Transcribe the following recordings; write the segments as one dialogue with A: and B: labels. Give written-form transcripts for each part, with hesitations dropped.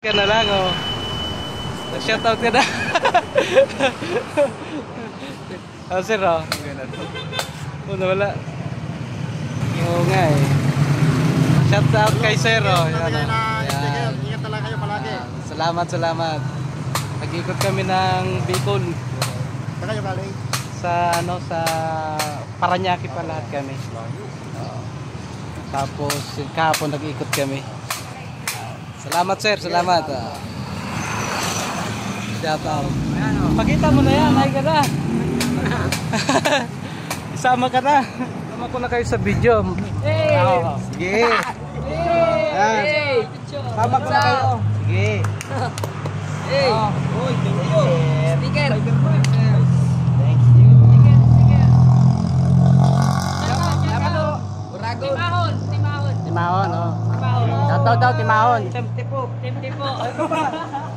A: Ka na lang, oh. Shoutout ka na. Oh, sir, oh. Oh, wala. Oo nga, eh. Shoutout kay sir, oh. Yan, oh. Yan.
B: Ingat talaga kayo palagi.
A: Salamat. Nag-ikot kami ng Bicol.
B: Saan kayo galing?
A: Sa, sa Paranaque pa lahat kami. Tapos, kahapon nag-ikot kami. Salamat, sir. Salamat. Shoutout. Pakita mo na yan. Ay ka na. Isama ka na. Isama ko na kayo sa video.
C: Hey!
A: Sige.
C: Hey!
A: Isama ko na kayo. Sige.
C: Hey!
A: Uy, thank you.
C: Speaker!
A: Thank you.
C: Timahon!
A: Timahon, oh.
C: Shoutout
A: daw, Timahon.
C: Tempo!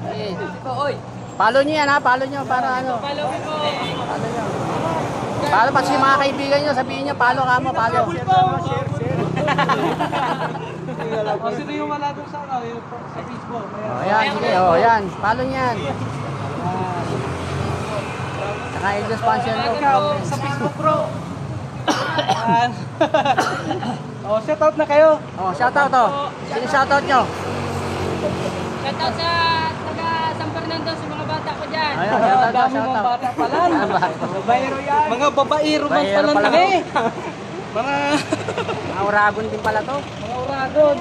C: Hey! Tempo, oy!
A: Follow nyo yan, ha? Follow nyo para ano.
C: Follow mo!
A: Follow nyo. Follow pati yung mga kaibigan nyo, sabihin nyo, follow ka mo, follow. Share. Sino yung wala doon sa Facebook? Ayan, sige, ayan. Follow nyo yan. Saka i-just sponsor nyo. Sa Facebook, bro. Ayan. Oh, shoutout na kayo. Oh, shoutout, oh. Sino shoutout nyo?
C: Shoutout sa taga San Fernando sa mga bata ko dyan.
A: Ayan, dami mong bata pala. Babaero yan. Mga babaero man pala kami. Mga uragon din pala to. Mga uragon.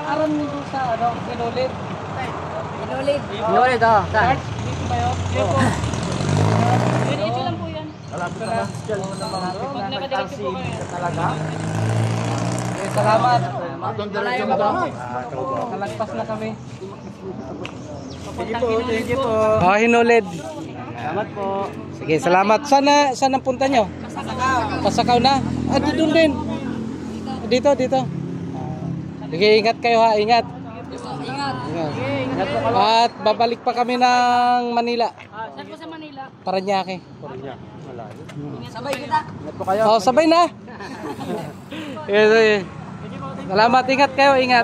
A: Aram nyo sa Pinulit. Pinulit, oh. Saan? Dito ba yun? Dito po.
C: Diretso lang po yan.
A: Malapit na lang.
C: Pag nakadiretso po kayo.
A: Talaga? Salamat.
B: Diretso mo daw.
A: Kalagpas na kami.
C: Sige po, sige po.
A: Oh, Hinulid. Salamat po. Sige, salamat. Saan ang punta nyo? Pasakaw na? Ah, dito din. Dito. Sige, ingat kayo, ha. Ingat.
C: Ingat po kayo.
A: At babalik pa kami ng Manila.
C: Saan po sa Manila?
A: Paranaque.
C: Sabay kita.
B: Ingat po kayo.
A: Oh, sabay na. Salamat, ingat kayo, ingat.